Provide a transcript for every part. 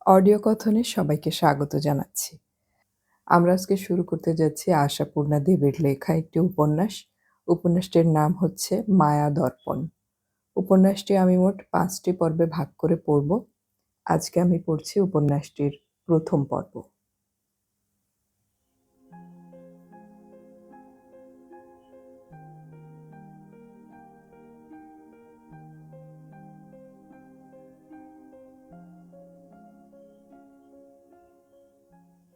Audio কথনে সবাইকে স্বাগত জানাচ্ছি। আমরা আজকে শুরু করতে যাচ্ছি আশাপূর্ণা দেবীর লেখা একটি উপন্যাস। উপন্যাসটির নাম হচ্ছে মায়া দর্পণ। উপন্যাসটি আমি মোট ৫টি পর্বে ভাগ করে পড়ব। আজকে আমি পড়ছি উপন্যাসটির প্রথম পর্ব।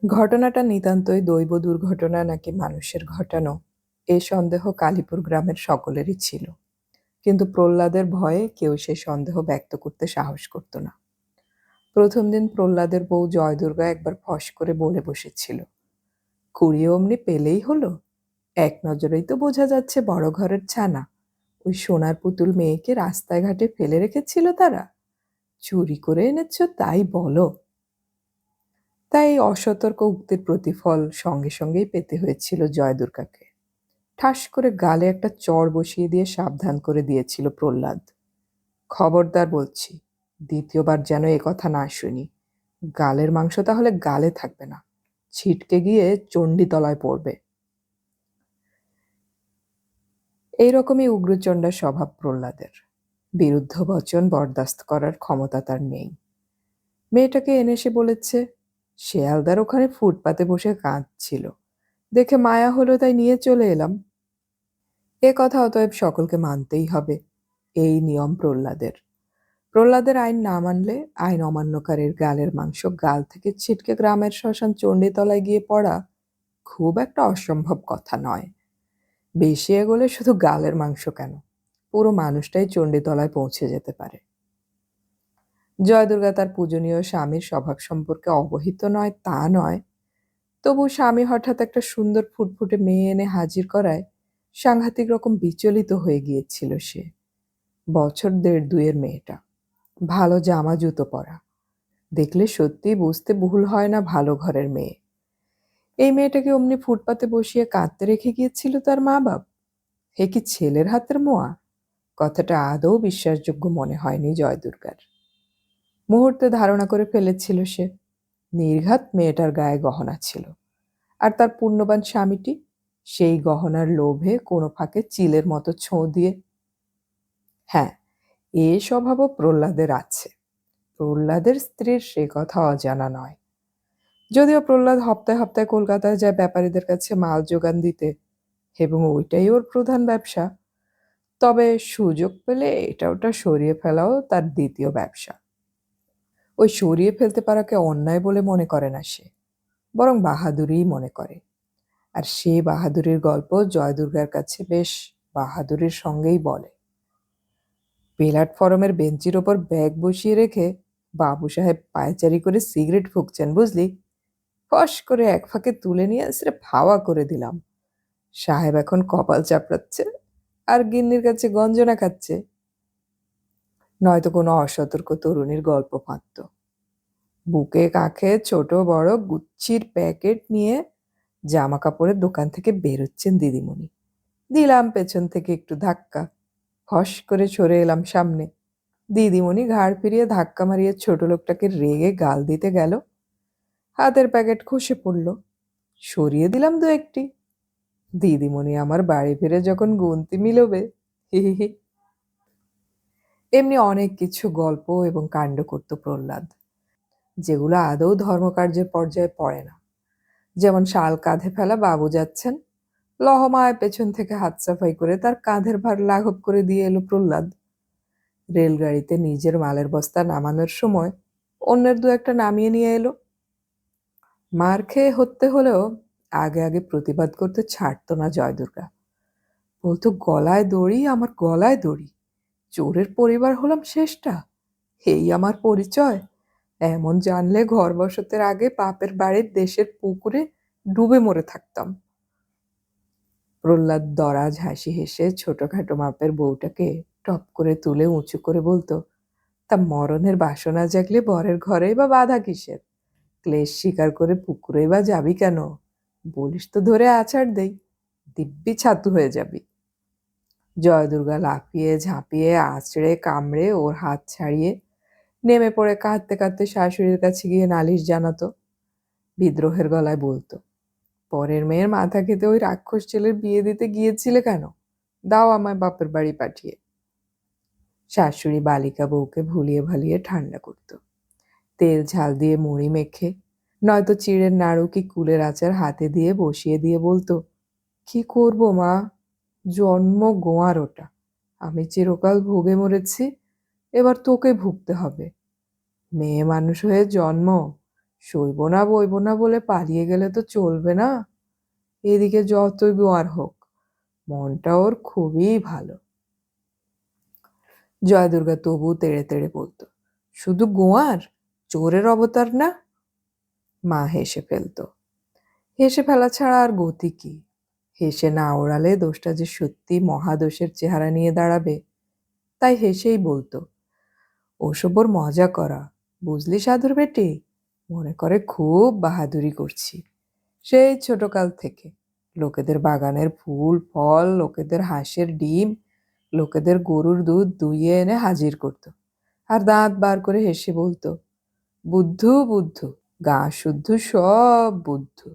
ঘটনাটা নিতান্তই দৈব দুর্ঘটনা নাকি মানুষের ঘটানো, এ সন্দেহ কালীপুর গ্রামের সকলেরই ছিল। কিন্তু প্রহ্লাদের ভয়ে কেউ সে সন্দেহ ব্যক্ত করতে সাহস করত না। প্রথম দিন প্রহ্লাদের বউ জয়দুর্গা একবার ফস করে বলে বসেছিল, কুড়িয়ে অমনি পেলেই হলো, এক নজরেই তো বোঝা যাচ্ছে বড় ঘরের ছানা। ওই সোনার পুতুল মেয়েকে রাস্তায় ঘাটে ফেলে রেখেছিল তারা, চুরি করে এনেছ তাই বলো। তাই এই অসতর্ক উক্তির প্রতিফল সঙ্গে সঙ্গেই পেতে হয়েছিল জয়দুর্গাকে। ঠাস করে গালে একটা চড় বসিয়ে দিয়ে সাবধান করে দিয়েছিল প্রহ্লাদ, খবরদার বলছি, দ্বিতীয়বার যেন এ কথা না শুনি। গালের মাংস তাহলে গালে থাকবে না, ছিটকে গিয়ে চণ্ডীতলায় পড়বে। এইরকমই উগ্রচণ্ডা স্বভাব প্রহ্লাদের। বিরুদ্ধ বচন বরদাস্ত করার ক্ষমতা তার নেই। মেয়েটাকে এনে সে বলেছে, শেয়ালদার ওখানে ফুটপাতে বসে কাঁদছিল, দেখে মায়া হলো তাই নিয়ে চলে এলাম। এ কথা অতএব সকলকে মানতেই হবে, এই নিয়ম প্রহ্লাদের। প্রহ্লাদের আইন না মানলে আইন অমান্যকারীর গালের মাংস গাল থেকে ছিটকে গ্রামের শ্মশান চণ্ডীতলায় গিয়ে পড়া খুব একটা অসম্ভব কথা নয়। বেশি এগোলে শুধু গালের মাংস কেন, পুরো মানুষটাই চণ্ডীতলায় পৌঁছে যেতে পারে। জয়দুর্গা তার পূজনীয় স্বামীর স্বভাব সম্পর্কে অবহিত নয় তা নয়, তবু স্বামী হঠাৎ একটা সুন্দর ফুটফুটে মেয়ে এনে হাজির করায় সাংঘাতিক রকম বিচলিত হয়ে গিয়েছিল সে। বছর ১.৫-২ মেয়েটা, ভালো জামা জুতো পরা, দেখলে সত্যি বুঝতে ভুল হয় না ভালো ঘরের মেয়ে। এই মেয়েটাকে অমনি ফুটপাতে বসিয়ে কাঁদতে রেখে গিয়েছিল তার মা বাপ। হে কি ছেলের হাতের মোয়া! কথাটা আদৌ বিশ্বাসযোগ্য মনে হয়নি জয়দুর্গার। মুহূর্তে ধারণা করে ফেলেছিল সে, নির্ঘাত মেয়েটার গায়ে গহনা ছিল, আর তার পুণ্যবান স্বামীটি সেই গহনার লোভে কোনো ফাঁকে চিলের মতো ছোঁ দিয়ে। হ্যাঁ, এ স্বভাবও প্রহ্লাদের আছে। প্রহ্লাদের স্ত্রীর সে কথা অজানা নয়। যদিও প্রহ্লাদ হপ্তায় হপ্তায় কলকাতায় যায় ব্যাপারীদের কাছে মাল যোগান দিতে, এবং ওইটাই ওর প্রধান ব্যবসা, তবে সুযোগ পেলে এটা ওটা সরিয়ে ফেলাও তার দ্বিতীয় ব্যবসা। ওই সরিয়ে ফেলতে পারাকে অন্যায় বলে মনে করে না সে, বরং বাহাদুরিই মনে করে। আর সে বাহাদুরির গল্প জয়দুর্গার কাছে বেশ বাহাদুরির সঙ্গেই বলে। প্ল্যাটফর্মের বেঞ্চির ওপর ব্যাগ বসিয়ে রেখে বাবু সাহেব পায়চারি করে সিগারেট ফুঁকছেন বুঝলি, ফস করে এক ফাঁকে তুলে নিয়ে সেটা ফাওয়া করে দিলাম। সাহেব এখন কপাল চাপড়াচ্ছে আর গিন্নির কাছে গঞ্জনা খাচ্ছে। নয়তো কোনো অসতর্ক তরুণীর গল্প ফাঁদত। বুকে কাঁখে ছোট বড় গুচ্ছির প্যাকেট নিয়ে জামা কাপড়ের দোকান থেকে বেরোচ্ছেন দিদিমণি। দিলাম পেছন থেকে একটু ধাক্কা, ফস করে সরে এলাম সামনে। দিদিমণি ঘাড় ফিরিয়ে ধাক্কা মারিয়ে ছোট লোকটাকে রেগে গাল দিতে গেল। হাতের প্যাকেট খসে পড়ল, সরিয়ে দিলাম দু একটি। দিদিমণি আমার বাড়ি ফিরে যখন গুনতি মিলবে, হি হি হি। এমনি অনেক কিছু গল্প এবং কাণ্ড করত প্রহ্লাদ, যেগুলো আদৌ ধর্মকার্যের পর্যায়ে পড়ে না। যেমন শাল কাঁধে ফেলা বাবু যাচ্ছেন, লহমায় পেছন থেকে হাত সাফাই করে তার কাঁধের ভার লাঘব করে দিয়ে এলো প্রহ্লাদ। রেলগাড়িতে নিজের মালের বস্তা নামানোর সময় অন্যের দু একটা নামিয়ে নিয়ে এলো। মার খেয়ে হতে হলেও আগে আগে প্রতিবাদ করতে ছাড়তো না জয়দুর্গা। বলতো, গলায় দড়ি, আমার গলায় দড়ি, চোরের পরিবার হলাম শেষটা, এই আমার পরিচয়। এমন জানলে ঘর বসতের আগে বাপের বাড়ির দেশের পুকুরে ডুবে মরে থাকতাম। প্রহ্লাদ দরাজ হাসি হেসে ছোটখাটো মাপের বউটাকে টপ করে তুলে উঁচু করে বলতো, তা মরণের বাসনা জাগলে বরের ঘরেই বা বাধা কিসের? ক্লেশ স্বীকার করে পুকুরেই বা যাবি কেন? বলিস তো ধরে আছাড় দেই, দিব্যি ছাতু হয়ে যাবি। জয়দুর্গা লাফিয়ে ঝাঁপিয়ে আঁচড়ে কামড়ে ওর হাত ছাড়িয়ে নেমে পড়ে কাঁদতে কাঁদতে শাশুড়ির কাছে গিয়ে নালিশ জানাতো, বিদ্রোহের গলায় বলতো, পরের মেয়ের মাথা খেতে ওই রাক্ষস ছেলের বিয়ে দিতে গিয়েছিলে কেন? দাও আমায় বাপের বাড়ি পাঠিয়ে। শাশুড়ি বালিকা বউকে ভুলিয়ে ভালিয়ে ঠান্ডা করত, তেল ঝাল দিয়ে মুড়ি মেখে, নয়তো চিড়ের নাড়ু কি কুলের আচার হাতে দিয়ে বসিয়ে দিয়ে বলতো, কি করব মা, জন্ম গোয়ার ওটা, আমি চিরকাল ভোগে মরেছি, এবার তোকে ভুগতে হবে। মেয়ে মানুষ হয়ে জন্ম, সইব না বইব না বলে পালিয়ে গেলে তো চলবে না। এদিকে যতই গোয়ার হোক, মনটা ওর খুবই ভালো। জয়দুর্গা তবু তেড়ে তেড়ে বলতো, শুধু গোয়ার, চোরের অবতার না? মা হেসে ফেলতো। হেসে ফেলা ছাড়া আর গতি কি? হেসে না ওড়ালে দোষটা যে সত্যি মহাদোষের চেহারা নিয়ে দাঁড়াবে, তাই হেসেই বলতো, ওসব ওর মজা করা, বুঝলি সাধুর বেটি, মনে করে খুব বাহাদুরি করছি। সেই ছোটকাল থেকে লোকেদের বাগানের ফুল ফল, লোকেদের হাঁসের ডিম, লোকেদের গরুর দুধ দুইয়ে এনে হাজির করত, আর দাঁত বার করে হেসে বলতো, বুদ্ধু বুদ্ধু, গা শুদ্ধ সব বুদ্ধু,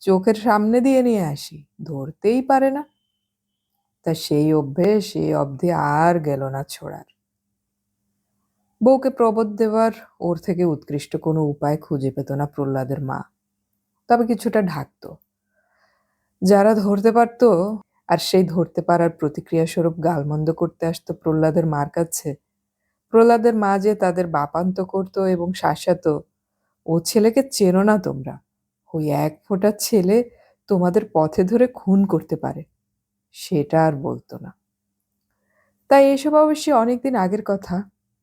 চোখের সামনে দিয়ে নিয়ে আসি, ধরতেই পারে না। তা সেই অভ্যেস এ অবধি আর গেল না ছোড়ার। বউকে প্রবোধ দেওয়ার ওর থেকে উৎকৃষ্ট কোনো উপায় খুঁজে পেত না প্রহ্লাদের মা, তবে কিছুটা ঢাকতো। যারা ধরতে পারত, আর সেই ধরতে পারার প্রতিক্রিয়া স্বরূপ গালমন্দ করতে আসতো প্রহ্লাদের মার কাছে, প্রহ্লাদের মা যে তাদের বাপান্ত করত এবং শাসাতো, ও ছেলেকে চেনো না তোমরা, ওই এক ফোঁটা ছেলে তোমাদের পথে ধরে খুন করতে পারে, সেটা আর বলতো না। তাই এসব অবশ্যই অনেকদিন আগের কথা।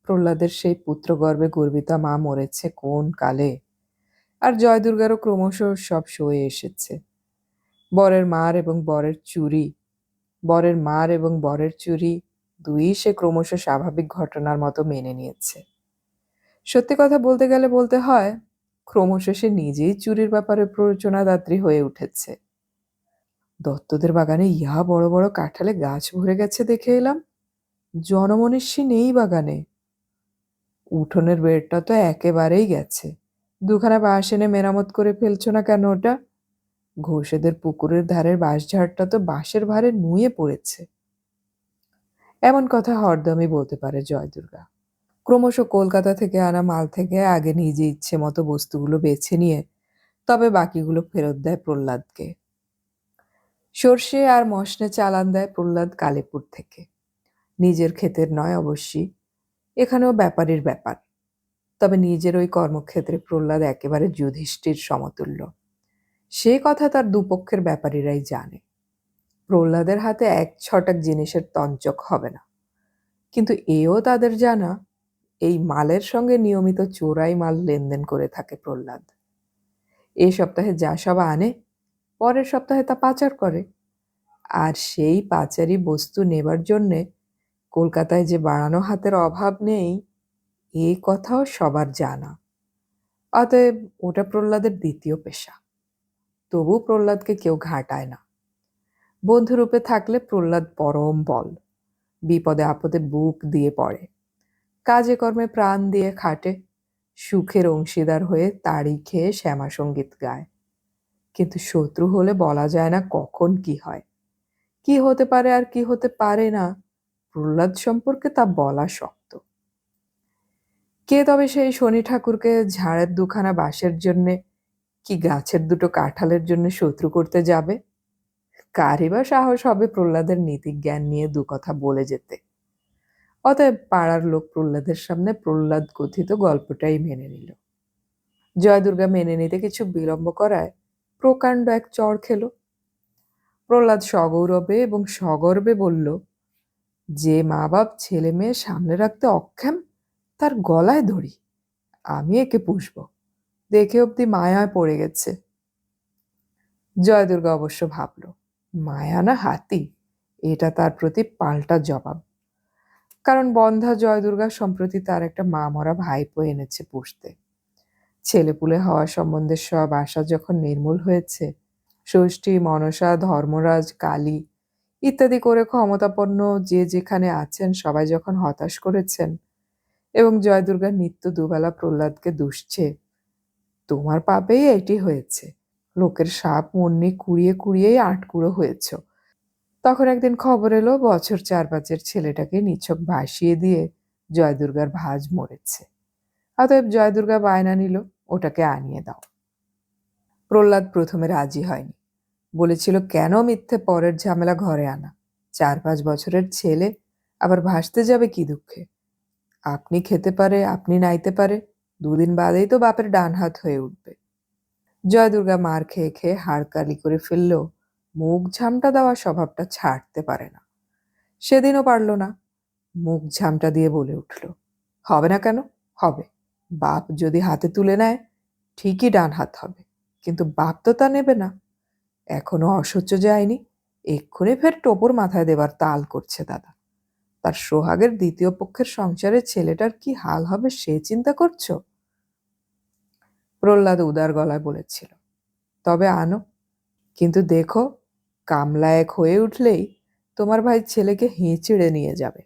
প্রহ্লাদের সেই পুত্রগর্ভে গর্বিতা মা মরেছে কোন কালে, আর জয়দুর্গারও ক্রমশ সব সয়ে এসেছে। বরের মার এবং বরের চুরি, বরের মার এবং বরের চুরি দুই সে ক্রমশ স্বাভাবিক ঘটনার মতো মেনে নিয়েছে। সত্যি কথা বলতে গেলে বলতে হয়, ক্রমশ সে নিজেই চুরির ব্যাপারে প্ররোচনাদাত্রী হয়ে উঠেছে। দত্তদের বাগানে ইহা বড় বড় কাঁঠালে গাছ ভরে গেছে দেখে এলাম, জনমনীষী নেই বাগানে। উঠোনের বেড়টা তো একেবারেই গেছে, দুখানা বাঁশ এনে মেরামত করে ফেলছো না কেন ওটা? ঘোষেদের পুকুরের ধারের বাঁশঝাড়টা তো বাঁশের ভারে নুয়ে পড়েছে। এমন কথা হরদমই বলতে পারে জয়দুর্গা। ক্রমশ কলকাতা থেকে আনা মাল থেকে আগে নিজে ইচ্ছে মতো বস্তুগুলো বেছে নিয়ে তবে বাকিগুলো ফেরত দেয় প্রহ্লাদকে। সর্ষে আর মশনে চালান দেয় প্রহ্লাদ কালীপুর থেকে, নিজের ক্ষেতের নয় অবশ্যই, এখানেও ব্যাপারীর ব্যাপার। তবে নিজের ওই কর্মক্ষেত্রে প্রহ্লাদ একেবারে যুধিষ্ঠির সমতুল্য, সে কথা তার দুপক্ষের ব্যাপারীরাই জানে। প্রহ্লাদের হাতে এক ছটাক জিনিসের তঞ্চক হবে না, কিন্তু এও তাদের জানা, এই মালের সঙ্গে নিয়মিত চোরাই মাল লেনদেন করে থাকে প্রহ্লাদ। এই সপ্তাহে যা সব আনে, পরের সপ্তাহে তা পাচার করে, আর সেই পাচারি বস্তু নেবার জন্যে কলকাতায় যে বাড়ানো হাতের অভাব নেই, এই কথাও সবার জানা। অতএব ওটা প্রহ্লাদের দ্বিতীয় পেশা। তবু প্রহ্লাদকে কেউ ঘাটায় না। বন্ধুরূপে থাকলে প্রহ্লাদ পরম বল, বিপদে আপদে বুক দিয়ে পড়ে, কাজে কর্মে প্রাণ দিয়ে খাটে, সুখের অংশীদার হয়ে তাড়ি খেয়ে শ্যামা সঙ্গীত গায়। কিন্তু শত্রু হলে বলা যায় না কখন কি হয়, কি হতে পারে আর কি হতে পারে না, প্রহ্লাদ সম্পর্কে তা বলা শক্ত। কে তবে সেই শনি ঠাকুরকে ঝাড়ের দুখানা বাঁশের জন্যে কি গাছের দুটো কাঁঠালের জন্য শত্রু করতে যাবে? কারই বা সাহস হবে প্রহ্লাদের নীতিজ্ঞান নিয়ে দু কথা বলে যেতে? অতএব পাড়ার লোক প্রহ্লাদের সামনে প্রহ্লাদ কথিত গল্পটাই মেনে নিল। জয়দুর্গা মেনে নিতে কিছু বিলম্ব করায় প্রকাণ্ড এক চড় খেল। প্রহ্লাদ সগৌরবে এবং সগর্বে বলল, যে মা বাপ ছেলে মেয়ে সামনে রাখতে অক্ষম, তার গলায় ধরি, আমি একে পুষব, দেখে অব্দি মায়ায় পড়ে গেছে। জয়দুর্গা অবশ্য ভাবল, মায়া না হাতি, এটা তার প্রতি পাল্টা জবাব। কারণ বন্ধা জয়দুর্গা সম্প্রতি তার একটা মা মরা ভাইপো এনেছে পুষতে। ছেলেপুলে হওয়া সম্বন্ধে সব আশা যখন নির্মূল হয়েছে, ষষ্ঠী মনসা ধর্মরাজ কালী ইত্যাদি করে ক্ষমতাপন্ন যে যেখানে আছেন সবাই যখন হতাশ করেছেন, এবং জয়দুর্গা নিত্য দুবেলা প্রহ্লাদকে দুষছে, তোমার পাপেই এটি হয়েছে, লোকের সাপ মুন্নি কুড়িয়ে কুড়িয়েই আটকুড়ো হয়েছ। তখন একদিন খবর এলো বছর 4-5-এর ছেলেটাকে নিছক ভাসিয়ে দিয়ে জয়দুর্গার ভাজ মরেছে। অতএব জয়দুর্গা বায়না নিল, ওটাকে আনিয়ে দাও। প্রহ্লাদ প্রথমে রাজি হয়নি, বলেছিল কেন মিথ্যে পরের ঝামেলা ঘরে আনা, 4-5 বছরের ছেলে আবার ভাসতে যাবে কি দুঃখে, আপনি খেতে পারে আপনি নাইতে পারে, 2 দিন বাদেই তো বাপের ডান হাত হয়ে উঠবে। জয়দুর্গা মার খেয়ে খেয়ে হাড় কালি করে ফেললেও মুখ ঝামটা দেওয়া স্বভাবটা ছাড়তে পারে না। সেদিনও পারল না, মুখ ঝামটা দিয়ে বলে উঠল, হবে না কেন, হবে, বাপ যদি হাতে তুলে নেয় ঠিকই ডান হাত হবে, কিন্তু বাপ তো তা নেবে না, এখনো অসহ্য যায়নি, এক্ষুনি ফের টোপর মাথায় দেবার তাল করছে দাদা, তার সোহাগের দ্বিতীয় পক্ষের সংসারে ছেলেটার কি হাল হবে সে চিন্তা করছো? প্রহ্লাদ উদার গলায় বলেছিল, তবে আনো, কিন্তু দেখো কামলা এক হয়ে উঠলেই তোমার ভাই ছেলেকে হিঁচড়ে নিয়ে যাবে।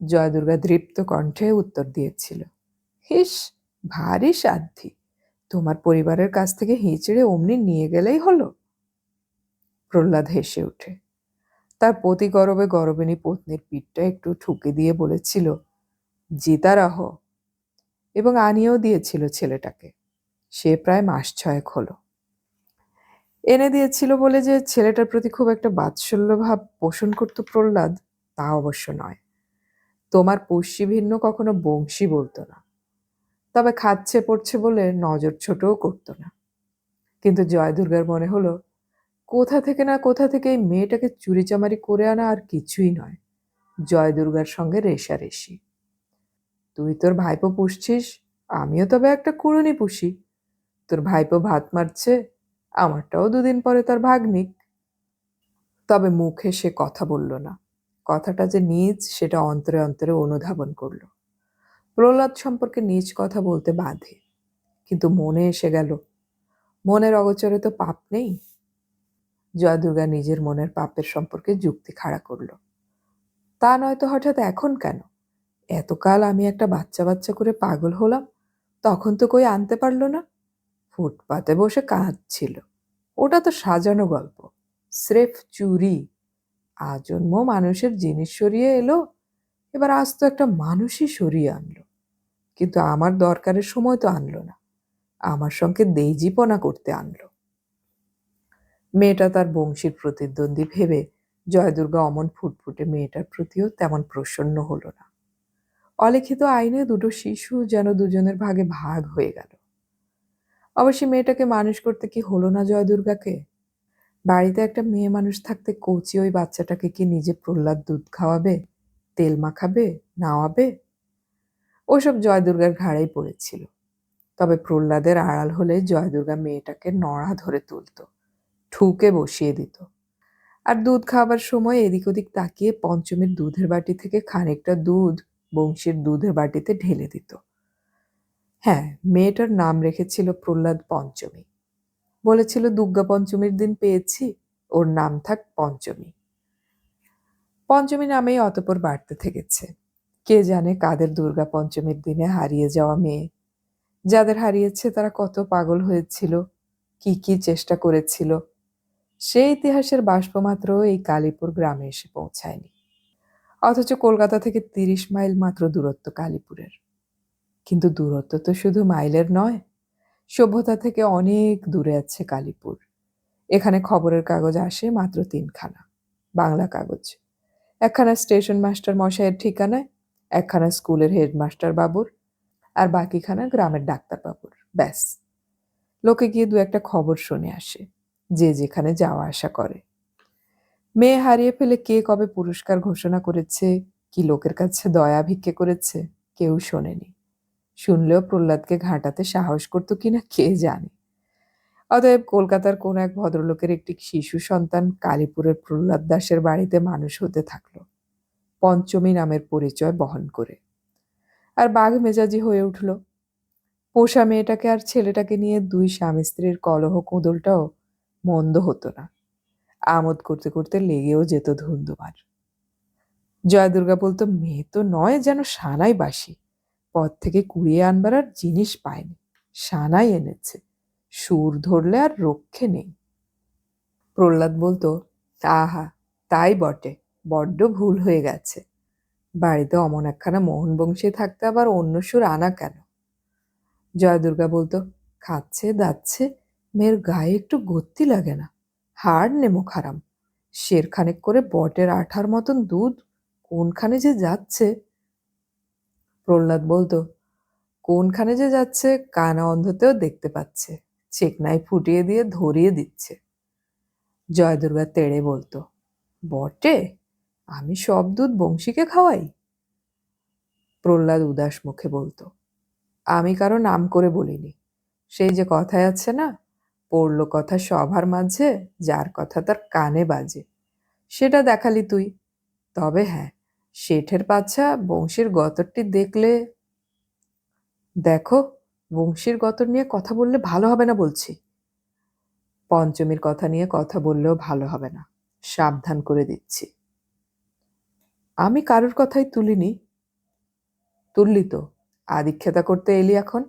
জয়দুর্গা দৃপ্ত কণ্ঠে উত্তর দিয়েছিল, হিস, ভারী সাধ্যি, তোমার পরিবারের কাছ থেকে হিঁচড়ে অমনি নিয়ে গেলেই হলো। প্রহ্লাদ হেসে উঠে তার পতি গরবে গরবিনী পত্নীর পিঠটা একটু ঠুকে দিয়ে বলেছিল, জিতা রহ, এবং আনিয়েও দিয়েছিল ছেলেটাকে। সে প্রায় মাস 6 হলো। এনে দিয়েছিল বলে যে ছেলেটার প্রতি খুব একটা বাৎসল্য ভাব পোষণ করত প্রহ্লাদ, তা অবশ্য নয়। তোমার পুষ্যি ভিন্ন কখনো বংশী বলতো না, তবে খাচ্ছে পড়ছে বলে নজর ছোটও করতো না। কিন্তু জয়দুর্গার মনে হলো কোথা থেকে না কোথা থেকে এই মেয়েটাকে চুরিচামারি করে আনা আর কিছুই নয়, জয়দুর্গার সঙ্গে রেষারেষি। তুই তোর ভাইপো পুষছিস, আমিও তবে একটা কুড়ুনি পুষি, তোর ভাইপো ভাত মারছে, আমারটাও 2 দিন পরে তার ভাগ্নিক। তবে মুখে সে কথা বলল না, কথাটা যে নিজ সেটা অন্তরে অন্তরে অনুধাবন করল। প্রহ্লাদ সম্পর্কে নিজ কথা বলতে বাধে, কিন্তু মনে এসে গেল মনের অগোচরে তো পাপ নেই। জয়দুর্গা নিজের মনের পাপের সম্পর্কে যুক্তি খাড়া করল, তা নয়তো হঠাৎ এখন কেন, এতকাল আমি একটা বাচ্চা বাচ্চা করে পাগল হলাম, তখন তো কই আনতে পারল না, ফুটপাতে বসে কাঁদছিল, ওটা তো সাজানো গল্প, স্রেফ চুরি, আজন্ম মানুষের জিনিস সরিয়ে এলো, এবার আজ তো একটা মানুষই সরিয়ে আনলো, কিন্তু আমার দরকারের সময় তো আনলো না, আমার সঙ্গে দেইজিপনা করতে আনলো। মেয়েটা তার বংশীর প্রতিদ্বন্দ্বী ভেবে জয়দুর্গা অমন ফুটফুটে মেয়েটার প্রতিও তেমন প্রসন্ন হলো না। অলিখিত আইনে 2 শিশু যেন দুজনের ভাগে ভাগ হয়ে গেল। অবশ্য মেয়েটাকে মানুষ করতে কি হলো না জয়দুর্গাকে? বাড়িতে একটা মেয়ে মানুষ থাকতে কচি ওই বাচ্চাটাকে কি নিজে প্রহ্লাদ দুধ খাওয়াবে, তেল মাখাবে, নাওয়াবে? ওসব জয়দুর্গার ঘাড়েই পড়েছিল। তবে প্রহ্লাদের আড়াল হলে জয়দুর্গা মেয়েটাকে নড়া ধরে তুলত, ঠুকে বসিয়ে দিত, আর দুধ খাওয়াবার সময় এদিক ওদিক তাকিয়ে পঞ্চমীর দুধের বাটি থেকে খানিকটা দুধ বংশীর দুধের বাটিতে ঢেলে দিত। হ্যাঁ, মেয়েটার নাম রেখেছিল প্রহ্লাদ পঞ্চমী, বলেছিল দুর্গা পঞ্চমীর দিন পেয়েছি, ওর নাম থাক পঞ্চমী। পঞ্চমী নামেই অতঃপর বাড়তে থেকেছে। কে জানে কাদের দুর্গা পঞ্চমীর দিনে হারিয়ে যাওয়া মেয়ে, যাদের হারিয়েছে তারা কত পাগল হয়েছিল, কি কি চেষ্টা করেছিল, সেই ইতিহাসের বাষ্পমাত্র এই কালীপুর গ্রামে এসে পৌঁছায়নি। অথচ কলকাতা থেকে 30 মাইল মাত্র দূরত্ব কালীপুরের। কিন্তু দূরত্ব তো শুধু মাইলের নয়, সভ্যতা থেকে অনেক দূরে আছে কালীপুর। এখানে খবরের কাগজ আসে মাত্র 3খানা, বাংলা কাগজ, একখানা স্টেশন মাস্টার মশাইয়ের ঠিকানায়, একখানা স্কুলের হেডমাস্টার বাবুর, আর বাকিখানা গ্রামের ডাক্তার বাবুর। ব্যাস, লোকে গিয়ে 2-একটা খবর শুনে আসে, যে যেখানে যাওয়া আসা করে। মেয়ে হারিয়ে ফেলে কে কবে পুরস্কার ঘোষণা করেছে, কি লোকের কাছে দয়া ভিক্ষে করেছে, কেউ শোনেনি। শুনলেও প্রহ্লাদকে ঘাঁটাতে সাহস করতো কিনা কে জানে। অতএব কলকাতার কোন এক ভদ্রলোকের একটি শিশু সন্তান কালীপুরের প্রহ্লাদ দাসের বাড়িতে মানুষ হতে থাকলো, পঞ্চমী নামের পরিচয় বহন করে। আর বাঘ মেজাজি হয়ে উঠল। পোষা মেয়েটাকে আর ছেলেটাকে নিয়ে 2 স্বামী স্ত্রীর কলহ কোঁদলটাও মন্দ হতো না। আমোদ করতে করতে লেগেও যেত ধুন্দুমার। জয় দুর্গা বলতো, মেয়ে তো নয় যেন সানাই বাসি, পথ থেকে কুড়িয়ে আনবার আর জিনিস পায়নি, সানাই এনেছে, সুর ধরলে আর রক্ষে নেই। প্রহ্লাদ বলতো, আহা, তাই বটে, বড্ড ভুল হয়ে গেছে। বাড়িতে অমন একখানা মোহন বংশী থাকতে আবার অন্য সুর আনা কেন? জয় দুর্গা বলতো, খাচ্ছে দাচ্ছে, মেয়ের গায়ে একটু গতি লাগে না, হাড় নেমো খারাম, শেরখানেক করে বটের আঠার মতন দুধ কোনখানে যে যাচ্ছে। প্রহ্লাদ বলতো, কোনখানে যে যাচ্ছে কানা অন্ধতেও দেখতে পাচ্ছে, চেকনায় ফুটিয়ে দিয়ে ধরিয়ে দিচ্ছে। জয় দুর্গা তেড়ে বলতো, বটে, আমি সব দুধ বংশীকে খাওয়াই? প্রহ্লাদ উদাস মুখে বলতো, আমি কারো নাম করে বলিনি, সেই যে কথায় আছে না, পড়ল কথা সভার মাঝে, যার কথা তার কানে বাজে, সেটা দেখালি তুই। তবে হ্যাঁ, শেঠের বাচ্চা বংশীর গতরটি দেখলে। দেখো, বংশীর গতর নিয়ে কথা বললে ভালো হবে না বলছি। পঞ্চমীর কথা নিয়ে কথা বললেও ভালো হবে না, সাবধান করে দিচ্ছি। আমি কারোর কথাই তুলিনি। তুললি তো, আদিক্ষেতা করতে এলি এখন।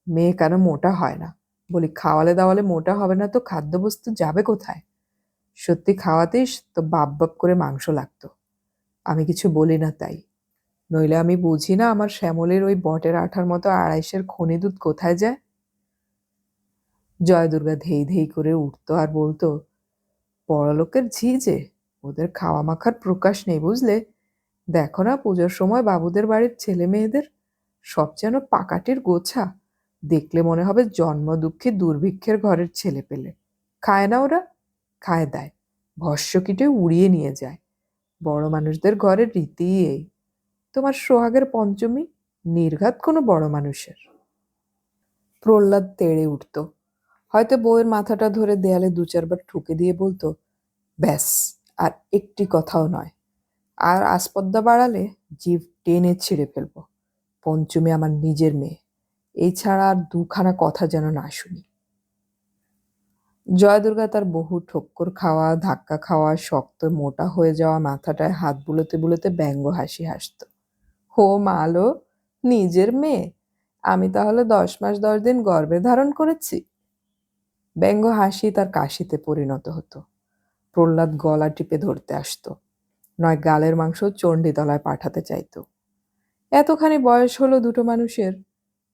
মেয়ে কেন মোটা হয় না বলি, খাওয়ালে দাওয়ালে মোটা হবে না তো খাদ্যবস্তু যাবে কোথায়? সত্যি খাওয়াতিস তো বাপ বাপ করে মাংস লাগতো, আমি কিছু বলি না তাই। নইলে আমি বুঝি না আমার শ্যামলের ওই বটের আঠার মতো আড়াইশের খনি দুধ কোথায় যায়। জয় দুর্গা ধেই ধেই করে উঠতো আর বলতো, বড়লোকের ঝি যে, ওদের খাওয়া মাখার প্রকাশ নেই বুঝলে। দেখো না পুজোর সময় বাবুদের বাড়ির ছেলে মেয়েদের, সব যেন পাকাটির গোছা, দেখলে মনে হবে জন্ম দুঃখে দুর্ভিক্ষের ঘরের ছেলে পেলে। খায় না ওরা? খায় দেয়, ভস্য কিটে উড়িয়ে নিয়ে যায়। বড় মানুষদের ঘরের রীতিই এই। তোমার সোহাগের পঞ্চমী নির্ঘাত কোনো বড় মানুষের। প্রহ্লাদ তেড়ে উঠত, হয়তো বউয়ের মাথাটা ধরে দেয়ালে দু চারবার ঠুকে দিয়ে বলতো, ব্যাস, আর একটি কথাও নয়, আর আসপদ্দা বাড়ালে জিভ টেনে ছিঁড়ে ফেলবো। পঞ্চমী আমার নিজের মেয়ে, এই ছাড়া আর দুখানা কথা যেন না শুনি। জয় দুর্গা তার বহু ঠক্কর খাওয়া, ধাক্কা খাওয়া, শক্ত মোটা হয়ে যাওয়া মাথাটায় হাত বুলোতে বুলোতে ব্যঙ্গ হাসি হাসত। হো মালো, নিজের মেয়ে, আমি তাহলে 10 মাস 10 দিন গর্ভে ধারণ করেছি। ব্যঙ্গ হাসি তার কাশিতে পরিণত হতো। প্রহ্লাদ গলা টিপে ধরতে আসতো, নয় গালের মাংস চণ্ডীতলায় পাঠাতে চাইতো। এতখানি বয়স হলো দুটো মানুষের,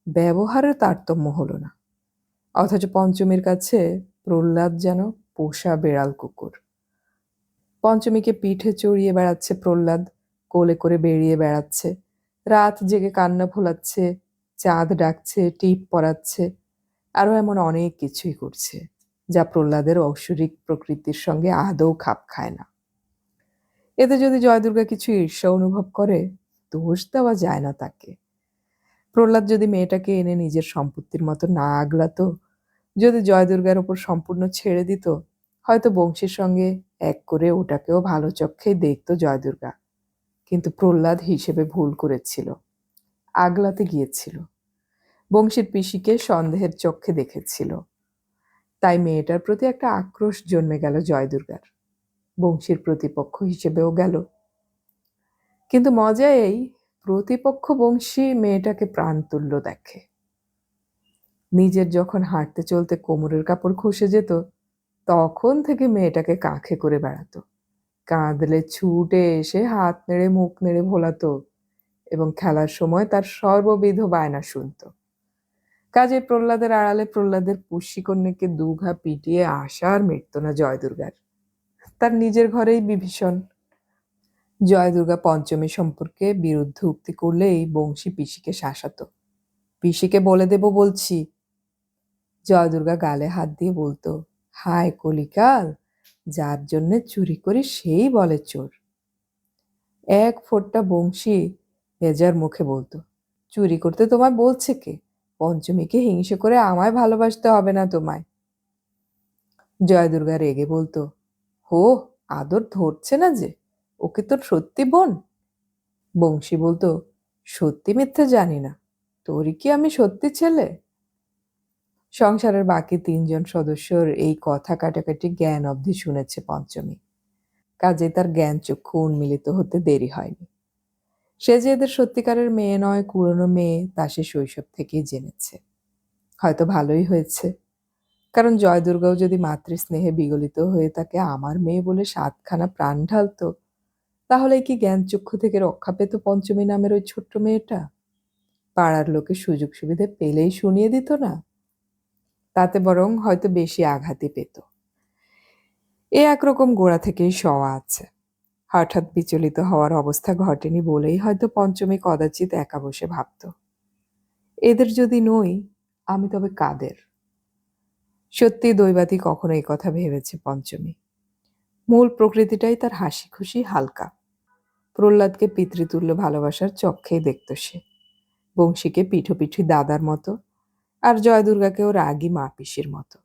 ব্যবহারের তারতম্য হলো না, অথচ পঞ্চমীর কাছে প্রহ্লাদ যেন পোষা বেড়াল কুকুর। পঞ্চমীকে পিঠে চড়িয়ে বেড়াচ্ছে প্রহ্লাদ, কোলে করে বেরিয়ে বেড়াচ্ছে, রাত জেগে কান্না ফোলাচ্ছে, চাঁদ ডাকছে, টিপ পরাচ্ছে, আরো এমন অনেক কিছুই করছে, যা প্রহ্লাদের ঐশ্বরিক প্রকৃতির সঙ্গে আদৌ খাপ খায় না। এতে যদি জয়দুর্গা কিছু ঈর্ষা অনুভব করে, দোষ দেওয়া যায় না তাকে। প্রহ্লাদ যদি মেয়েটাকে এনে নিজের সম্পত্তির মতো না আগলাতো, যদি জয়দুর্গার ওপর সম্পূর্ণ ছেড়ে দিত, হয়তো বংশীর সঙ্গে এক করে ওটাকেও ভালো চক্ষেই দেখতো জয়দুর্গা। কিন্তু প্রহ্লাদ হিসেবে ভুল করেছিল, আগলাতে গিয়েছিল, বংশীর পিসিকে সন্দেহের চক্ষে দেখেছিল। তাই মেয়েটার প্রতি একটা আক্রোশ জন্মে গেল জয়দুর্গার, বংশীর প্রতিপক্ষ হিসেবেও গেল। কিন্তু মজা এই, প্রতিপক্ষ বংশী মেয়েটাকে প্রাণতুল্য দেখে। নিজের যখন হাঁটতে চলতে কোমরের কাপড় খসে যেত, তখন থেকে মেয়েটাকে কাঁখে করে বেড়াতো, কাঁদলে ছুটে এসে হাত নেড়ে মুখ নেড়ে ভোলাতো এবং খেলার সময় তার সর্ববিধ বায়না শুনত। কাজে প্রহ্লাদের আড়ালে প্রহ্লাদের পুষ্যিকন্যাকে দুঘা পিটিয়ে আসা আর মিটত না জয়দুর্গার। তার নিজের ঘরেই বিভীষণ। জয়দুর্গা পঞ্চমী সম্পর্কে বিরুদ্ধ উক্তি করলেই বংশী পিসিকে শাসাতো। পিসিকে বলে দেব বলছি। জয়দুর্গা গালে হাত দিয়ে বলতো, হায় কলিকাল, যার জন্যে চুরি করি সেই বলে চোর। এক ফোঁটা বংশী বেজার মুখে বলতো, চুরি করতে তোমায় বলছে কে? পঞ্চমীকে হিংসে করে আমায় ভালোবাসতে হবে না তোমায়। জয়দুর্গা রেগে বলতো, হো, আদর ধরছে না যে, ওকে তোর সত্যি বোন? বংশী বলতো, সত্যি মিথ্যে জানি না, তোরই কি আমি সত্যি ছেলে? সংসারের বাকি 3 জন সদস্যর এই কথা কাটাকাটি জ্ঞান অবধি শুনেছে পঞ্চমী। কাজেই তার জ্ঞান চক্ষু উন্মিলিত হতে দেরি হয়নি। সে যে এদের সত্যিকারের মেয়ে নয়, কুড়োনো মেয়ে, তা সে শৈশব থেকেই জেনেছে। হয়তো ভালোই হয়েছে, কারণ জয়দুর্গাও যদি মাতৃস্নেহে বিগলিত হয়ে তাকে আমার মেয়ে বলে সাতখানা প্রাণ ঢালত, তাহলে কি জ্ঞানচক্ষু থেকে রক্ষা পেত পঞ্চমী নামের ওই ছোট্ট মেয়েটা? পাড়ার লোকে সুযোগ সুবিধে পেলেই শুনিয়ে দিত না? তাতে বরং হয়তো বেশি আঘাতই পেত। এ একরকম গোড়া থেকেই শোয়া আছে। হঠাৎ বিচলিত হওয়ার অবস্থা ঘটেনি বলেই হয়তো পঞ্চমী কদাচিৎ একা বসে ভাবত, এদের যদি নই, আমি তবে কাদের? সত্যি দৈবাতই কখনো এই কথা ভেবেছে পঞ্চমী। মূল প্রকৃতিটাই তার হাসি খুশি, হালকা। প্রহ্লাদকে পিতৃতুল্য ভালোবাসার চক্ষেই দেখত সে, বংশীকে পিঠোপিঠি দাদার মতো, আর জয়দুর্গাকেও রাগী মা পিসির মতো।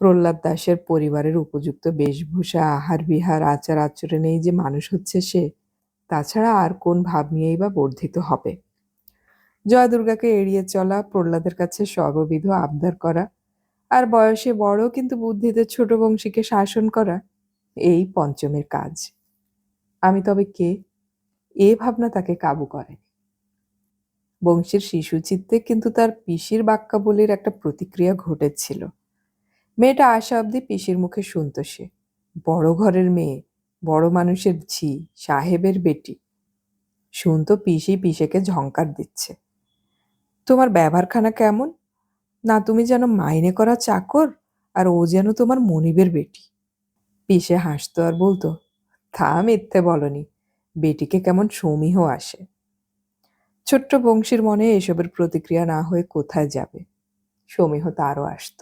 প্রহ্লাদ দাসের পরিবারের উপযুক্ত বেশভূষা, আহার বিহার, আচার আচরণেই যে মানুষ হচ্ছে সে, তাছাড়া আর কোন ভাব নিয়েই বা বর্ধিত হবে? জয়দুর্গাকে এড়িয়ে চলা, প্রহ্লাদের কাছে সর্ববিধ আবদার করা, আর বয়সে বড় কিন্তু বুদ্ধিতে ছোট বংশীকে শাসন করা, এই পঞ্চমের কাজ। আমি তবে কে? এ ভাবনা তাকে কাবু করেনি। বংশীর শিশু চিত্তে কিন্তু তার পিসির বাক্যাবলীর একটা প্রতিক্রিয়া ঘটেছিল। মেয়েটা আসা অবধি পিসির মুখে শুনত সে, বড় ঘরের মেয়ে, বড় মানুষের ঝি, সাহেবের বেটি। শুনত পিসি পিসেকে ঝংকার দিচ্ছে, তোমার ব্যবহারখানা কেমন? না তুমি যেন মাইনে করা চাকর, আর ও যেন তোমার মনিবের বেটি। পিসে হাসতো আর বলতো, থা মিথ্যে বলনি, বেটিকে কেমন সমীহ আসে। ছোট্ট বংশীর মনে এসবের প্রতিক্রিয়া না হয়ে কোথায় যাবে? সমীহ তারও আসত।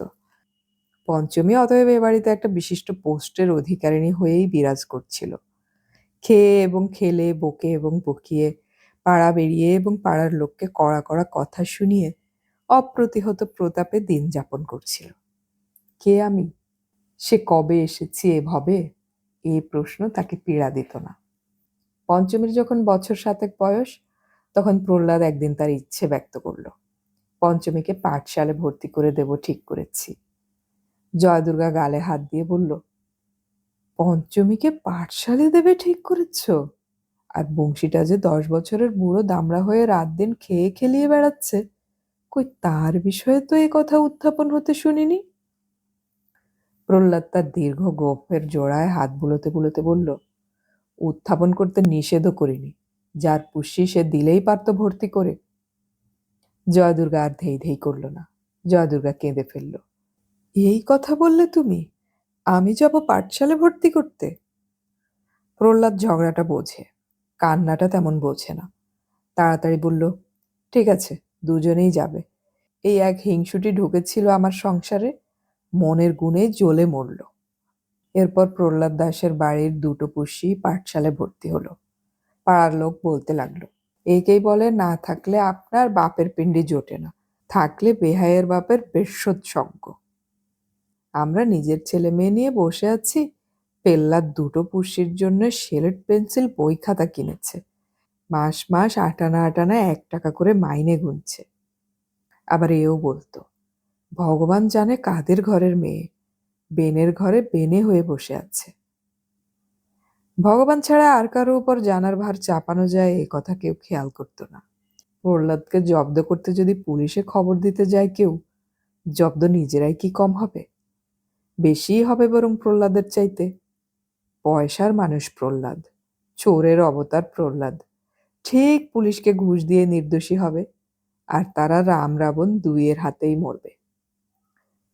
পঞ্চমী অতএব এ বাড়িতে একটা বিশিষ্ট পোস্টের অধিকারিণী হয়েই বিরাজ করছিল। খেয়ে এবং খেলে, বকে এবং বকিয়ে, পাড়া বেরিয়ে এবং পাড়ার লোককে কড়া কড়া কথা শুনিয়ে অপ্রতিহত প্রতাপে দিন যাপন করছিল। কে আমি? সে কবে এসেছি এভাবে? এই প্রশ্ন তাকে পীড়া দিত না। পঞ্চমীর যখন বছর 7 বয়স, তখন প্রহ্লাদ একদিন তার ইচ্ছে ব্যক্ত করল, পঞ্চমীকে পাঠশালে ভর্তি করে দেব ঠিক করেছি। জয়দুর্গা গালে হাত দিয়ে বলল, পঞ্চমীকে পাঠশালে দেবে ঠিক করেছ? আর বংশীটা যে 10 বছরের বুড়ো দামড়া হয়ে রাত দিন খেয়ে খেলিয়ে বেড়াচ্ছে, কই তার বিষয়ে তো এ কথা উত্থাপন হতে শুনিনি। প্রহ্লাদ তার দীর্ঘ গোঁফের জোড়ায় হাত বুলোতে বুলোতে বলল, উত্থাপন করতে নিষেধও করিনি, যার পুষ্যি সে দিলেই পারত ভর্তি করে। জয়দুর্গা আর ধেই ধেই করল না। জয়দুর্গা কেঁদে ফেলল, এই কথা বললে তুমি? আমি যাব পাঠশালে ভর্তি করতে? প্রহ্লাদ ঝগড়াটা বোঝে, কান্নাটা তেমন বোঝে না। তাড়াতাড়ি বলল, ঠিক আছে, দুজনেই যাবে। এই এক হিংসুটি ঢুকেছিল আমার সংসারে, মনের গুণে জ্বলে মরল। এরপর প্রহ্লাদ দাসের বাড়ির 2টো পুষ্যি পাঠশালায় ভর্তি হলো। পাড়ার লোক বলতে লাগলো, একেই বলে না থাকলে আপনার বাপের পিণ্ডি জোটে না, থাকলে বেহাইয়ের বাপের বেশ্যৎসজ্ঞ। আমরা নিজের ছেলে মেয়ে নিয়ে বসে আছি, পেল্লার 2টো পুষ্যির জন্য সেলেট পেন্সিল বই খাতা কিনেছে, মাস মাস আটানা আটানা 1 টাকা করে মাইনে গুনছে। আবার এও বলতো, ভগবান জানে কাদের ঘরের মেয়ে, বেনের ঘরে বেনে হয়ে বসে আছে। ভগবান ছাড়া আর কারো উপর জানার ভার চাপানো যায় এ কথা কেউ খেয়াল করতো না। প্রহ্লাদকে জব্দ করতে যদি পুলিশে খবর দিতে যায় কেউ, জব্দ নিজেরাই কি কম হবে? বেশিই হবে বরং প্রহ্লাদের চাইতে। পয়সার মানুষ প্রহ্লাদ, চোরের অবতার প্রহ্লাদ, ঠিক পুলিশকে ঘুষ দিয়ে নির্দোষী হবে, আর তারা রাম রাবণ দুইয়ের হাতেই মরবে।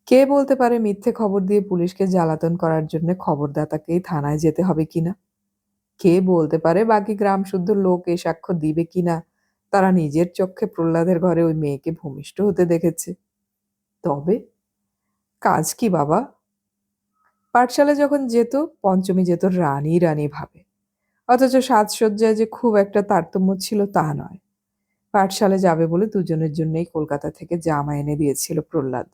কে বলতে পারে মিথ্যে খবর দিয়ে পুলিশকে জ্বালাতন করার জন্য খবরদাতাকেই থানায় যেতে হবে কিনা? কে বলতে পারে বাকি গ্রাম শুদ্ধ লোক এ সাক্ষ্য দিবে কিনা তারা নিজের চোখে প্রহ্লাদের ঘরে ওই মেয়েকে ভূমিষ্ঠ হতে দেখেছে? তবে কাজ কি বাবা? পাঠশালা যখন যেত, পঞ্চমী যেত রানী রানী ভাবে, অথচ সাজসজ্জায় যে খুব একটা তারতম্য ছিল তা নয়। পাঠশালে যাবে বলে দুজনের জন্যই কলকাতা থেকে জামা এনে দিয়েছিল প্রহ্লাদ।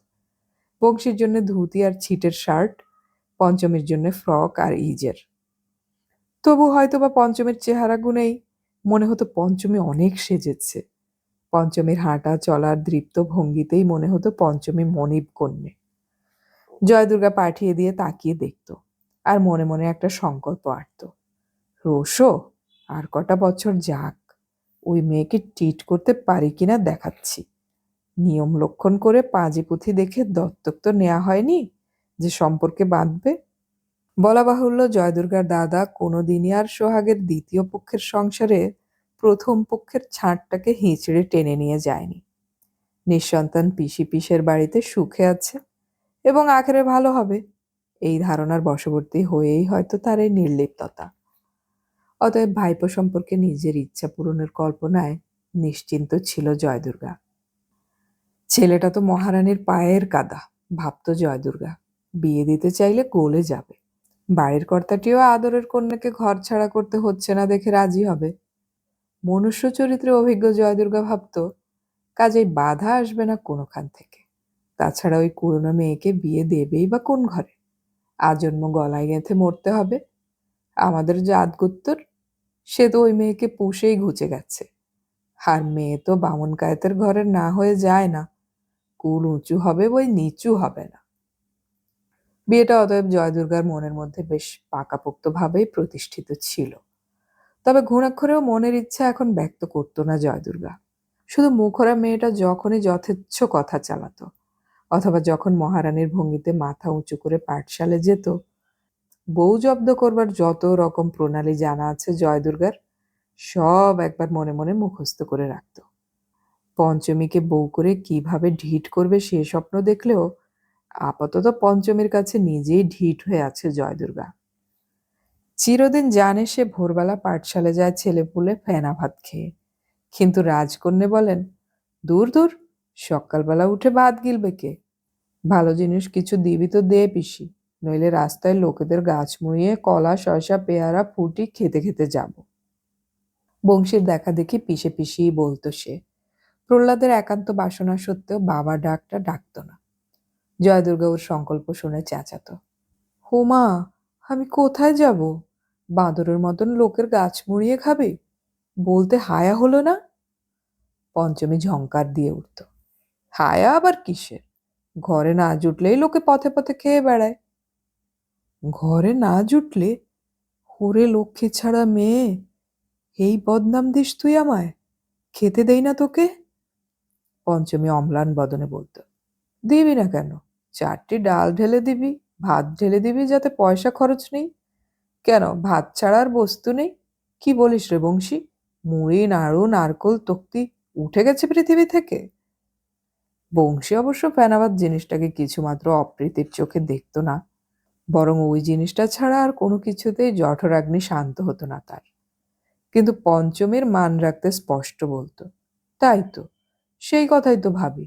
বংশীর জন্য ধুতি আর ছিটের শার্ট, পঞ্চমীর জন্য ফ্রক আর ইজের। তবু হয়তোবা পঞ্চমীর চেহারা গুনেই মনে হতো পঞ্চমী অনেক সেজেছে। পঞ্চমীর হাঁটা চলার দৃপ্ত ভঙ্গিতেই মনে হতো পঞ্চমী মনিব কন্যে। জয়দুর্গা পাঠিয়ে দিয়ে তাকিয়ে দেখত, আর মনে মনে একটা সংকল্প আঁটত, রোশো আর কটা বছর যাক, ওই মেয়েকে ট্রিট করতে পারি কিনা দেখাচ্ছি। নিয়ম লক্ষণ করে পাঁজি পুঁথি দেখে দত্তক তো নেওয়া হয়নি যে সম্পর্কে বাঁধবে। বলা বাহুল্য, জয়দুর্গার দাদা কোনোদিনই আর সোহাগের দ্বিতীয় পক্ষের সংসারে প্রথম পক্ষের ছাঁটটাকে হিঁচড়ে টেনে নিয়ে যায়নি। নিঃসন্তান পিসি পিসের বাড়িতে সুখে আছে এবং আখেরে ভালো হবে, এই ধারণার বশবর্তী হয়েই হয়তো তার এই নির্লিপ্ততা। অতএব ভাইপো সম্পর্কে নিজের ইচ্ছা পূরণের কল্পনায় নিশ্চিন্ত ছিল জয়দুর্গা। ছেলেটা তো মহারানীর পায়ের কাদা, ভাবত জয়দুর্গা। বিয়ে দিতে চাইলে গলে যাবে। বাড়ির কর্তাটিও আদরের কন্যাকে ঘর ছাড়া করতে হচ্ছে না দেখে রাজি হবে। মনুষ্য চরিত্রে অভিজ্ঞ জয়দুর্গা ভাবত, কাজেই বাধা আসবে না কোনোখান থেকে। তাছাড়া ওই পুরনো মেয়েকে বিয়ে দেবেই বা কোন ঘরে? আজন্ম গলায় গেঁথে মরতে হবে। আমাদের জাত গোত্তর, সে তো ওই মেয়েকে পুষেই ঘুচে গেছে। আর মেয়ে তো বামন কায়েতের ঘরের না হয়ে যায় না। কুল উঁচু হবে বই নিচু হবে না। বিয়েটা অতএব জয়দুর্গার মনের মধ্যে বেশ পাকাপোক্তভাবেই প্রতিষ্ঠিত ছিল। তবে ঘুণাক্ষরেও মনের ইচ্ছা এখন ব্যক্ত করতো না জয়দুর্গা। শুধু মুখরা মেয়েটা যখনই যথেচ্ছ কথা চালাতো, অথবা যখন মহারানীর ভঙ্গিতে মাথা উঁচু করে পাঠশালে যেত, বউ জব্দ করবার যত রকম প্রণালী জানা আছে জয়দুর্গার, সব একবার মনে মনে মুখস্থ করে রাখত। পঞ্চমীকে বউ করে কিভাবে ঢিঠ করবে সে স্বপ্ন দেখলেও আপাতত পঞ্চমীর কাছে নিজেই ঢিঠ হয়ে আছে জয়দুর্গা। চিরদিন জানে সে ভোরবেলা পাঠশালে যায় ছেলেপুলে ফেনা ভাত খেয়ে, কিন্তু রাজকন্যে বলেন, দূর দূর, সকালবেলা উঠে ভাত গিলবে কে? ভালো জিনিস কিছু দিবি তো দে পিসি, নইলে রাস্তায় লোকেদের গাছ মুড়িয়ে কলা শসা পেয়ারা ফুটি খেতে খেতে যাব। বংশীর দেখা দেখি পিষে পিষিই বলতো সে। প্রহ্লাদের একান্ত বাসনা সত্ত্বেও বাবা ডাকটা ডাকত না। জয়দুর্গা ওর সংকল্প শুনে চেঁচাতো, হোমা, আমি কোথায় যাব? বাঁদরের মতন লোকের গাছ মুড়িয়ে খাবে? বলতে হায়া হলো না? পঞ্চমী ঝংকার দিয়ে উঠত, হায়া আবার কিসের? ঘরে না জুটলেই লোকে পথে পথে খেয়ে বেড়ায়। ঘরে না জুটলে? ওরে লক্ষ্মী ছাড়া মেয়ে, এই বদনাম দিস তুই আমায়? খেতে দেই না তোকে? পঞ্চমী অম্লান বদনে বলতো, দিবি না কেন? 4টি ডাল ঢেলে দিবি, ভাত ঢেলে দিবি, যাতে পয়সা খরচ নেই। কেন, ভাত ছাড়া আর বস্তু নেই? কি বলিস রে বংশী? মুড়ি নাড়ু নারকোল তক্তি উঠে গেছে পৃথিবী থেকে? বংশী অবশ্য ফেনাবাদ জিনিসটাকে কিছুমাত্র অপ্রীতির চোখে দেখত না, বরং ওই জিনিসটা ছাড়া আর কোনো কিছুতেই জঠরাগ্নি শান্ত হতো না তার। কিন্তু পঞ্চমীর মান রাখতে স্পষ্ট বলতো, তাই তো, সেই কথাই তো ভাবি,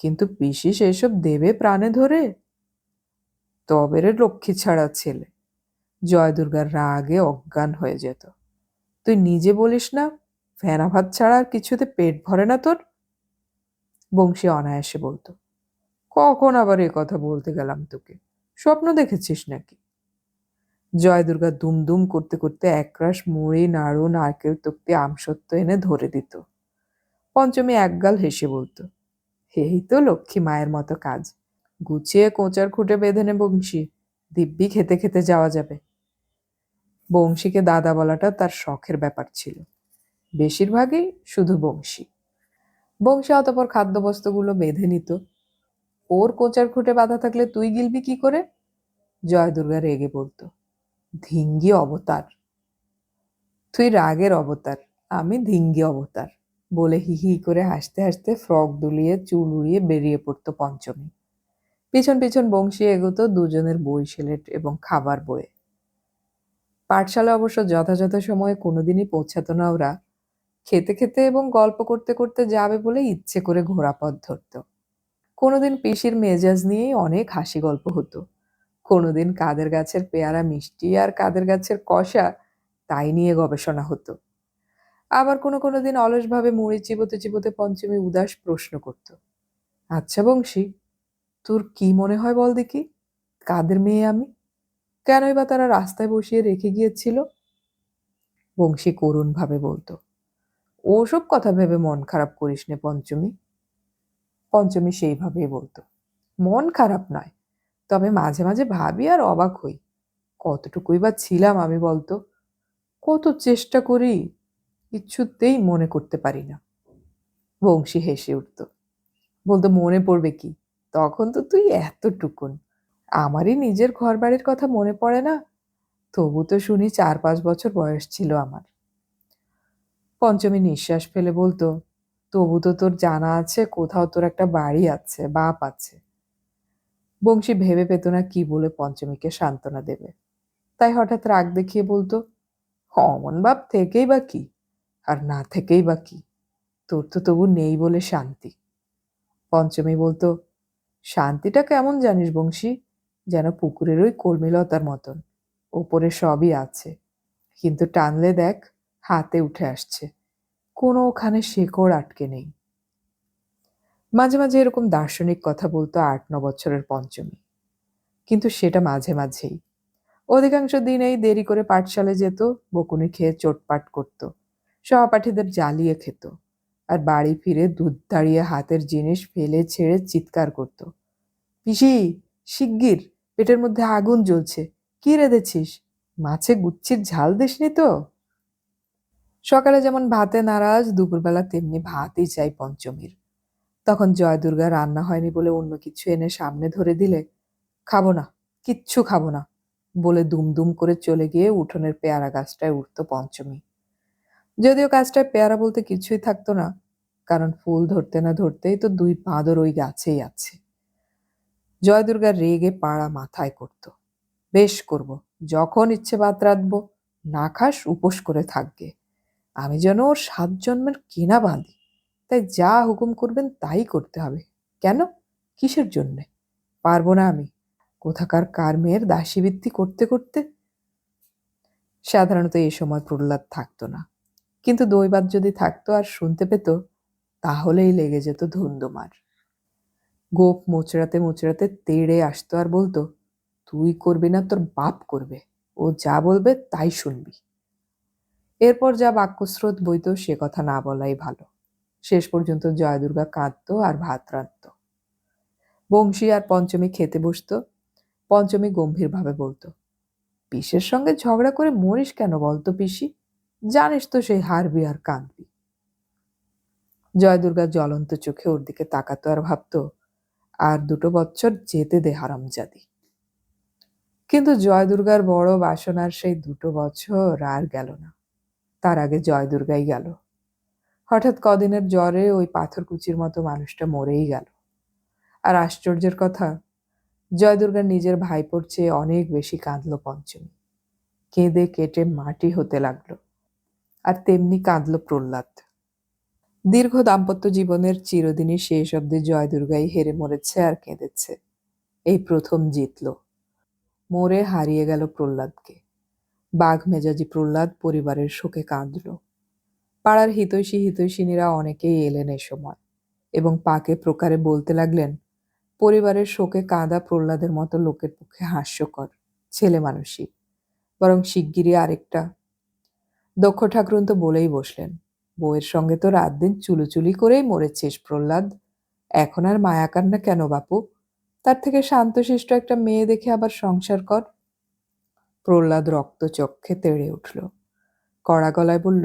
কিন্তু পিসি সেসব দেবে প্রাণে ধরে? তবে রে লক্ষ্মী ছাড়া ছেলে। জয়দুর্গার রাগে অজ্ঞান হয়ে যেত। তুই নিজে বলিস না, ফেনা ভাত ছাড়া আর কিছুতে পেট ভরে না তোর? বংশী অনায়াসে বলতো, কখন আবার এ কথা বলতে গেলাম তোকে? স্বপ্ন দেখেছিস নাকি? জয়দুর্গা দুম দুম করতে করতে একরাশ মুড়ি নাড়ু নারকেল তক্তি আমসত্ত্ব এনে ধরে দিত। পঞ্চমী একগাল হেসে বলতো, এই তো লক্ষ্মী মায়ের মতো কাজ। গুছিয়ে কোঁচার খুঁটে বেঁধে নে বংশী, দিব্যি খেতে খেতে যাওয়া যাবে। বংশীকে দাদা বলাটা তার শখের ব্যাপার ছিল, বেশিরভাগই শুধু বংশী। বংশী অতঃপর খাদ্যবস্তুগুলো বেঁধে নিত। ওর কোঁচার খুঁটে বাঁধা থাকলে তুই গিলবি কি করে? জয়দুর্গা রেগে বলতো, ধিঙ্গি অবতার। তুই রাগের অবতার, আমি ধিঙ্গি অবতার, বলে হি হি করে হাসতে হাসতে ফ্রক দুলিয়ে চুল উড়িয়ে বেরিয়ে পড়তো পঞ্চমী। পিছন পিছন বংশী এগোতো দুজনের বই সেলেট এবং খাবার বয়ে। পাঠশালা অবশ্য যথাযথ সময়ে কোনোদিনই পৌঁছাতো না ওরা। খেতে খেতে এবং গল্প করতে করতে যাবে বলে ইচ্ছে করে ঘোড়াপথ ধরত। কোনোদিন পিসির মেজাজ নিয়েই অনেক হাসি গল্প হতো। কোনোদিন কাদের গাছের পেয়ারা মিষ্টি আর কাদের গাছের কষা, তাই নিয়ে গবেষণা হতো। আবার কোনো দিন অলসভাবে মুড়ি চিবোতে চিবোতে পঞ্চমী উদাস প্রশ্ন করত, আচ্ছা বংশী, তোর কি মনে হয় বল দেখি, কাদের মেয়ে আমি? কেনই বা তারা রাস্তায় বসিয়ে রেখে গিয়েছিল? বংশী করুণ ভাবে বলতো, ওসব কথা ভেবে মন খারাপ করিস নে পঞ্চমী। পঞ্চমী সেইভাবেই বলতো, মন খারাপ নয়, তবে মাঝে মাঝে ভাবি আর অবাক হই, কতটুকুই বা ছিলাম আমি বলতো? কত চেষ্টা করি, কিছুতেই মনে করতে পারি না। বংশী হেসে উঠত, বলতো মনে পড়বে কি, তখন তো তুই এতটুকুন। আমারই নিজের ঘর বাড়ির কথা মনে পড়ে না, তবু তো শুনি 4-5 বছর বয়স ছিল আমার। পঞ্চমী নিঃশ্বাস ফেলে বলতো, তবু তো তোর জানা আছে কোথাও তোর একটা বাড়ি আছে, বাপ আছে। বংশী ভেবে পেত না কি বলে পঞ্চমীকে সান্ত্বনা দেবে, তাই হঠাৎ রাগ দেখিয়ে বলতো, অমন বাপ থেকেই বা কি, আর না থেকেই বা কি, তোর তো তবু নেই বলে শান্তি। পঞ্চমী বলতো, শান্তিটা কেমন জানিস বংশী? যেন পুকুরের ওই কলমিলতার মতন, ওপরে সবই আছে, কিন্তু টানলে দেখ হাতে উঠে আসছে, কোনোখানে শেকড় আটকে নেই। মাঝে মাঝে এরকম দার্শনিক কথা বলতো 8-9 বছরের পঞ্চমী, কিন্তু সেটা মাঝে মাঝেই। অধিকাংশ দিনেই দেরি করে পাঠশালায় যেত, বকুনি খেয়ে চোটপাট করত, সহপাঠীদের জ্বালিয়ে খেত, আর বাড়ি ফিরে দুধ দাঁড়িয়ে হাতের জিনিস ফেলে ছেড়ে চিৎকার করত, পিসি, শিগগির, পেটের মধ্যে আগুন জ্বলছে, কি রেঁধেছিস? মাছে গুচ্ছির ঝাল দিসনি তো? সকালে যেমন ভাতে নারাজ, দুপুরবেলা তেমনি ভাতই চাই পঞ্চমীর। তখন জয় দুর্গা রান্না হয়নি বলে অন্য কিছু এনে সামনে ধরে দিলে, খাবো না, কিচ্ছু খাবো না বলে দুমদুম করে চলে গিয়ে উঠোনের পেয়ারা গাছটায় উঠত পঞ্চমী। যদিও গাছটায় পেয়ারা বলতে কিছুই থাকতো না, কারণ ফুল ধরতে না ধরতেই তো 2 বাঁদর ওই গাছেই আছে। জয় দুর্গা রেগে পাড়া মাথায় করত, বেশ করব, যখন ইচ্ছে ভাত রাঁধবো, না খাস উপোস করে থাকবে। আমি যেন ওর 7 জন্মের কেনা বাঁধি, তাই যা হুকুম করবেন তাই করতে হবে। কেন, কিসের জন্যে? পারবো না আমি, কোথাকার কার মেয়ের দাসীবৃত্তি করতে করতে। সাধারণত এই সময় প্রহ্লাদ থাকতো না, কিন্তু দৈবাত যদি থাকতো আর শুনতে পেত, তাহলেই লেগে যেত ধুন্দুমার। গোপ মোচড়াতে মোচড়াতে তেড়ে আসতো আর বলতো, তুই করবি না, তোর বাপ করবে, ও যা বলবে তাই শুনবি। এরপর যা বাক্যস্রোত বইতো সে কথা না বলাই ভালো। শেষ পর্যন্ত জয় দুর্গা কাঁদতো আর ভাত রাঁধত। বংশী আর পঞ্চমী খেতে বসতো। পঞ্চমী গম্ভীরভাবে বলতো, পিসের সঙ্গে ঝগড়া করে মরিস কেন বলতো পিসি? জানিস তো সেই হারবি আর কাঁদবি। জয় দুর্গা জ্বলন্ত চোখে ওর দিকে তাকাতো আর ভাবতো, আর 2 বছর যেতে দে হারামজাদি। কিন্তু জয় দুর্গার বড় বাসনার সেই 2 বছর আর গেল না। তার আগে জয় দুর্গাই গেল। হঠাৎ কদিনের জ্বরে ওই পাথরকুচির মতো মানুষটা মরেই গেল। আর আশ্চর্যের কথা, জয় দুর্গার নিজের ভাইপোর চেয়ে অনেক বেশি কাঁদল পঞ্চমী। কেঁদে কেটে মাটি হতে লাগলো। আর তেমনি কাঁদল প্রহ্লাদ। দীর্ঘ দাম্পত্য জীবনের চিরদিনই শেষ অব্দি জয় দুর্গাই হেরে মরেছে আর কেঁদেছে। এই প্রথম জিতল, মরে হারিয়ে গেল প্রহ্লাদকে। বাঘ মেজাজি প্রহ্লাদ পরিবারের শোকে কাঁদল। পাড়ার হিতৈষী হিতৈষিনীরা অনেকেই এলেন এ সময়, এবং পাকে প্রকারে বলতে লাগলেন, পরিবারের শোকে কাঁদা প্রহ্লাদের মতো লোকের পক্ষে হাস্যকর, ছেলে মানুষই, বরং শিগগিরই আরেকটা। দক্ষ ঠাকুরুন তো বলেই বসলেন, বউয়ের সঙ্গে তো রাত দিন চুলোচুলি করেই মরেছিস প্রহ্লাদ, এখন আর মায়া কান্না কেন বাপু? তার থেকে শান্তশিষ্ট একটা মেয়ে দেখে আবার সংসার কর। প্রহ্লাদ রক্ত চক্ষে তেড়ে উঠল, কড়া গলায় বলল,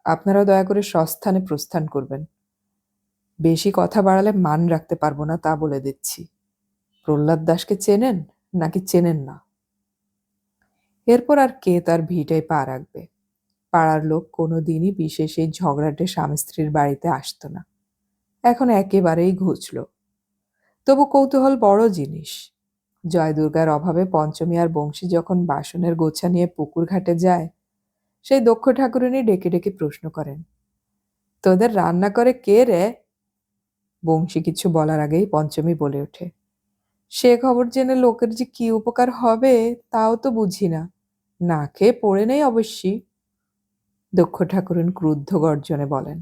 আপনারা দয়া করে স্বস্থানে প্রস্থান করবেন। বেশি কথা বাড়ালে মান রাখতে পারবো না, তা বলে দিচ্ছি। প্রহ্লাদ দাসকে চেনেন নাকি চেনেন না? এরপর আর কে তার ভিটায় পা রাখবে? পাড়ার লোক কোনো দিনই বিশেষ এই ঝগড়াটে স্বামী স্ত্রীর বাড়িতে আসতো না, এখন একেবারেই ঘুচল। তবু কৌতূহল বড় জিনিস। জয় দুর্গার অভাবে পঞ্চমী আর বংশী যখন বাসনের গোছা নিয়ে পুকুর ঘাটে যায়, সেই দক্ষ ঠাকুরানী ডেকে ডেকে প্রশ্ন করেন, তোদের রান্না করে কে রে? বংশী কিছু বলার আগেই পঞ্চমী বলে ওঠে, সে খবর জেনে লোকের যে কি উপকার হবে তাও তো বুঝি না, না খেয়ে পড়ে নেই অবশ্যই। দক্ষ ঠাকুরন ক্রুদ্ধ গর্জনে বলেন,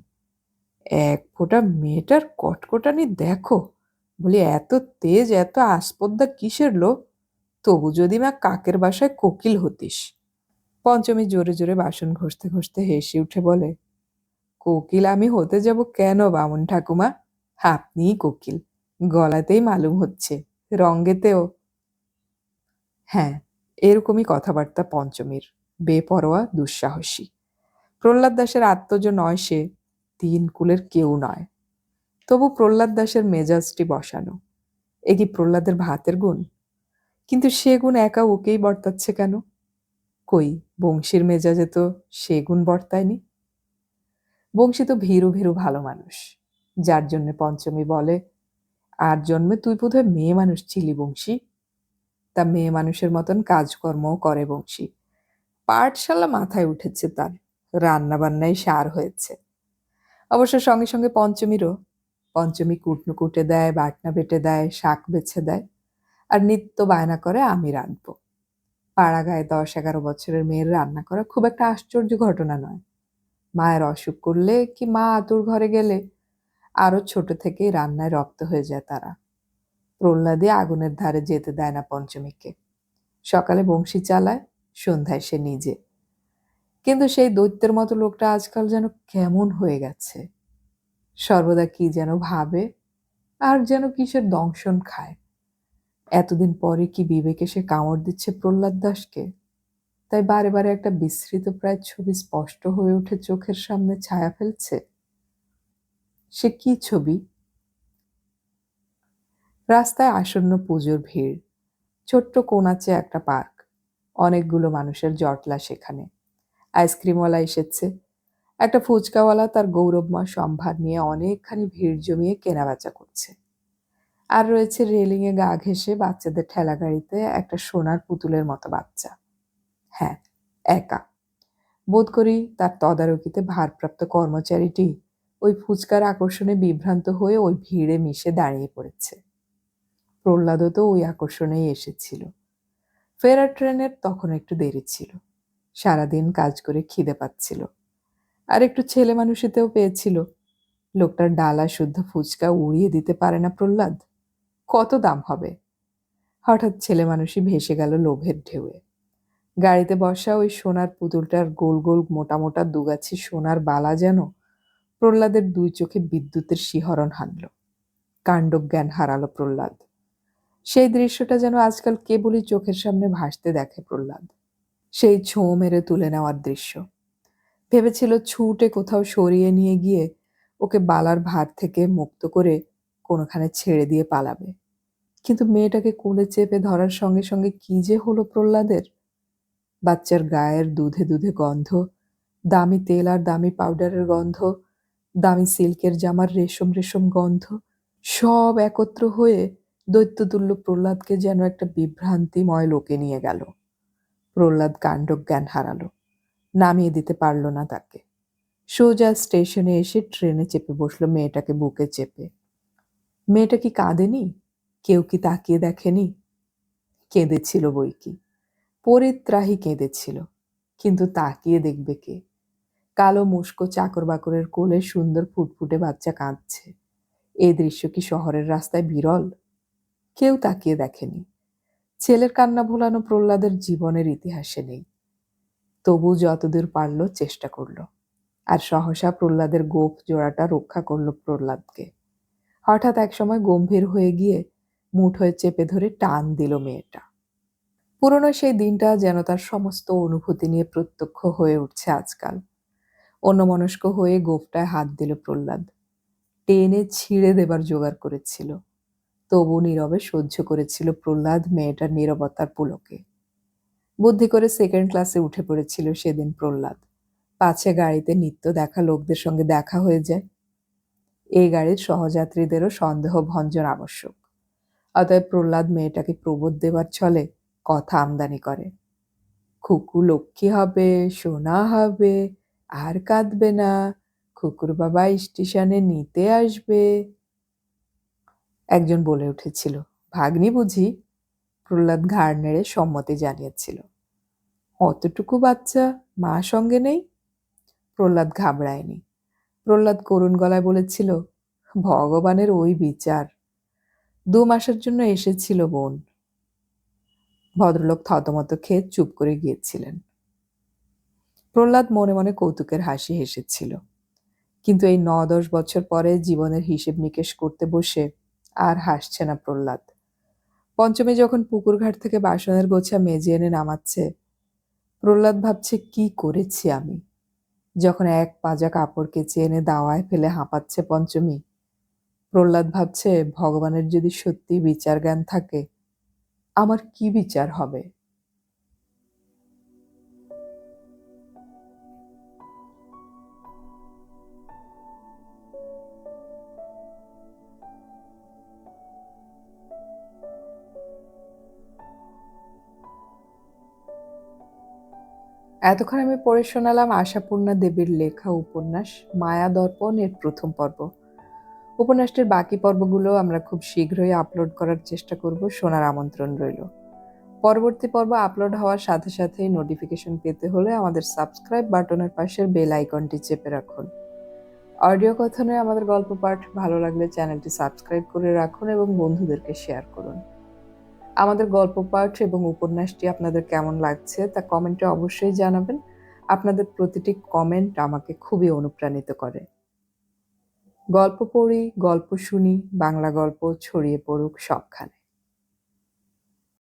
এক ফোঁটা মেয়েটার কটকটানি দেখো, বলি এত তেজ এত আস্পর্ধা কিসের লো? তবু যদি মা কাকের বাসায় কোকিল হতিস। পঞ্চমী জোরে জোরে বাসন ঘষতে ঘষতে হেসে উঠে বলে, কোকিল আমি হতে যাব কেন বামুন ঠাকুমা? আপনিই কোকিল, গলাতেই মালুম হচ্ছে, রঙ্গেতেও। হ্যাঁ, এরকমই কথাবার্তা পঞ্চমীর, বেপরোয়া, দুঃসাহসী। প্রহ্লাদ দাসের আত্মজ নয় সে, তিন কুলের কেউ নয়। তবু প্রহ্লাদ দাসের মেজাজটি বসানো। এ কি প্রহ্লাদের ভাতের গুণ? কিন্তু সে গুণ একা ওকেই বর্তাচ্ছে কেন? কই, বংশীর মেজাজে তো সে গুণ বর্তায়নি। বংশী তো ভীরু ভীরু ভালো মানুষ, যার জন্য পঞ্চমী বলে, আর জন্মে তুই বোধহয় মেয়ে মানুষ ছিলি বংশী। তা মেয়ে মানুষের মতন কাজকর্মও করে বংশী। পাঠশালা মাথায় উঠেছে তার, রান্না বান্নায় সার হয়েছে। অবশ্য সঙ্গে সঙ্গে পঞ্চমীরও। পঞ্চমী কুটনু কুটে দেয়, বাটনা বেটে দেয়, শাক বেছে দেয়, আর নিত্য বায়না করে আমি রাঁধব। পাড়া গায়ে 10-11 বছরের মেয়ের রান্না করা খুব একটা আশ্চর্য ঘটনা নয়। মায়ের অসুখ করলে কি মা আতুর ঘরে গেলে আরো ছোট থেকেই রান্নায় রপ্ত হয়ে যায় তারা। প্রহ্লাদে আগুনের ধারে যেতে দেয় না পঞ্চমীকে। সকালে বংশী চালায়, সন্ধ্যায় সে নিজে। কিন্তু সেই দৈত্যের মতো লোকটা আজকাল যেন কেমন হয়ে গেছে। সর্বদা কি যেন ভাবে, আর যেন কিসের দংশন খায়। এতদিন পরে কি বিবেকে সে কামড় দিচ্ছে প্রহ্লাদ দাসকে? তাই বারে বারে একটা বিস্মৃত প্রায় ছবি স্পষ্ট হয়ে উঠে চোখের সামনে ছায়া ফেলছে। সে কি ছবি? রাস্তায় আসন্ন পুজোর ভিড়, ছোট্ট কোনাচে একটা পার্ক, অনেকগুলো মানুষের জটলা সেখানে। আইসক্রিমওয়ালা এসেছে, একটা ফুচকাওয়ালা তার গৌরবময় সম্ভার নিয়ে অনেকখানি ভিড় জমিয়ে কেনাবেচা করছে। আর রয়েছে রেলিংয়ে গা ঘেঁষে বাচ্চাদের ঠেলা গাড়িতে একটা সোনার পুতুলের মতো বাচ্চা। হ্যাঁ, একা। বোধ করি তার তদারকিতে ভারপ্রাপ্ত কর্মচারীটি ওই ফুচকার আকর্ষণে বিভ্রান্ত হয়ে ওই ভিড়ে মিশে দাঁড়িয়ে পড়েছে। প্রহ্লাদও তো ওই আকর্ষণেই এসেছিল। ফেরার ট্রেনের তখন একটু দেরি ছিল। সারাদিন কাজ করে খিদে পাচ্ছিল, আর একটু ছেলে মানুষেতেও পেয়েছিল। লোকটার ডালা শুদ্ধ ফুচকা উড়িয়ে দিতে পারে না প্রহ্লাদ। কত দাম হবে? হঠাৎ ছেলে মানুষই ভেসে গেল লোভের ঢেউয়ে। গাড়িতে বসা ওই সোনার পুতুলটার গোল গোল মোটা মোটা দুগাছি সোনার বালা যেন প্রহ্লাদের দুই চোখে বিদ্যুতের শিহরণ হানল। কাণ্ডজ্ঞান হারালো প্রহ্লাদ। সেই দৃশ্যটা যেন আজকাল কেবলই চোখের সামনে ভাসতে দেখে প্রহ্লাদ। সেই ছোঁ মেরে তুলে নেওয়ার দৃশ্য। ভেবেছিল ছুটে কোথাও সরিয়ে নিয়ে গিয়ে ওকে বালার ভার থেকে মুক্ত করে কোনোখানে ছেড়ে দিয়ে পালাবে। কিন্তু মেয়েটাকে কোলে চেপে ধরার সঙ্গে সঙ্গে কি যে হলো প্রহ্লাদের! বাচ্চার গায়ের দুধে দুধে গন্ধ, দামি তেল আর দামি পাউডারের গন্ধ, দামি সিল্কের জামার রেশম রেশম গন্ধ, সব একত্র হয়ে দৈত্যতুল্য প্রহ্লাদকে যেন একটা বিভ্রান্তিময় লোকে নিয়ে গেল। প্রহ্লাদ কাণ্ডজ্ঞান হারালো, নামিয়ে দিতে পারল না তাকে। সোজা স্টেশনে এসে ট্রেনে চেপে বসলো মেয়েটাকে বুকে চেপে। মেয়েটা কি কাঁদেনি? কেউ কি তাকিয়ে দেখেনি? কেঁদেছিল বই কি, পরিত্রাহী কেঁদেছিল। কিন্তু তাকিয়ে দেখবে কে? কালো মুস্কো চাকর বাকরের কোলে সুন্দর ফুটফুটে বাচ্চা কাঁদছে। এই দৃশ্য কি শহরের রাস্তায় বিরল? কেউ তাকিয়ে দেখেনি। ছেলের কান্না ভোলানো প্রহ্লাদের জীবনের ইতিহাসে নেই। তবু যতদূর পারল চেষ্টা করল, আর সহসা প্রহ্লাদের গোঁফ জোড়াটা রক্ষা করল প্রহ্লাদকে। হঠাৎ একসময় গম্ভীর হয়ে গিয়ে মুঠোয় চেপে ধরে টান দিল মেয়েটা। পুরনো সেই দিনটা যেন তার সমস্ত অনুভূতি নিয়ে প্রত্যক্ষ হয়ে উঠছে আজকাল। অন্যমনস্ক হয়ে গোঁফটায় হাত দিল প্রহ্লাদ। টেনে ছিঁড়ে দেবার জোগাড় করেছিল। তবু নীরবে সহ্য করেছিল প্রহ্লাদ মেয়েটার নীরবতার পুলকে। বুদ্ধি করে সেকেন্ড ক্লাসে উঠে পড়েছিল সেদিন প্রহ্লাদ, পাছে গাড়িতে নিত্য দেখা লোকদের সঙ্গে দেখা হয়ে যায়। এই গাড়ির সহযাত্রীদেরও সন্দেহ ভঞ্জন আবশ্যক। অতএব প্রহ্লাদ মেয়েটাকে প্রবোধ দেবার ছলে কথা আমদানি করে। খুকু লক্ষ্মী হবে, সোনা হবে, আর কাঁদবে না, খুকুর বাবা স্টেশনে নিতে আসবে। একজন বলে উঠেছিল, ভাগ্নি বুঝি? প্রহ্লাদ ঘাড় নেড়ে সম্মতি জানিয়েছিল। অতটুকু বাচ্চা মা সঙ্গে নেই? প্রহ্লাদ ঘাবড়ায়নি। প্রহ্লাদ করুণ গলায় বলেছিল, ভগবানের ওই বিচার। 2 মাসের জন্য এসেছিল বোন। ভদ্রলোক থতমত খেয়ে চুপ করে গিয়েছিলেন। প্রহ্লাদ মনে মনে কৌতুকের হাসি হেসেছিল। কিন্তু এই 9-10 বছর পরে জীবনের হিসেব নিকেশ করতে বসে আর হাসছে না প্রহ্লাদ। পঞ্চমী যখন পুকুর ঘাট থেকে বাসনের গোছা মেজে এনে নামাচ্ছে, প্রহ্লাদ ভাবছে কি করেছি আমি। যখন এক পাজা কাপড় কেচে এনে দাওয়ায় ফেলে হাঁপাচ্ছে পঞ্চমী, প্রহ্লাদ ভাবছে ভগবানের যদি সত্যি বিচার জ্ঞান থাকে, আমার কি বিচার হবে। এতক্ষণ আমি পড়ে শোনালাম আশাপূর্ণা দেবীর লেখা উপন্যাস মায়া দর্পণ এর প্রথম পর্ব। উপন্যাসটির বাকি পর্বগুলো আমরা খুব শীঘ্রই আপলোড করার চেষ্টা করব, শোনার আমন্ত্রণ রইল। পরবর্তী পর্ব আপলোড হওয়ার সাথে সাথেই নোটিফিকেশন পেতে হলে আমাদের সাবস্ক্রাইব বাটনের পাশের বেল আইকনটি চেপে রাখুন। অডিও কথনে আমাদের গল্প পাঠ ভালো লাগলে চ্যানেলটি সাবস্ক্রাইব করে রাখুন এবং বন্ধুদেরকে শেয়ার করুন। আমাদের গল্প পাঠ এবং উপন্যাসটি আপনাদের কেমন লাগছে তা কমেন্টে অবশ্যই জানাবেন। আপনাদের প্রতিটি কমেন্ট আমাকে খুবই অনুপ্রাণিত করে। গল্প পড়ি, গল্প শুনি, বাংলা গল্প ছড়িয়ে পড়ুক সবখানে।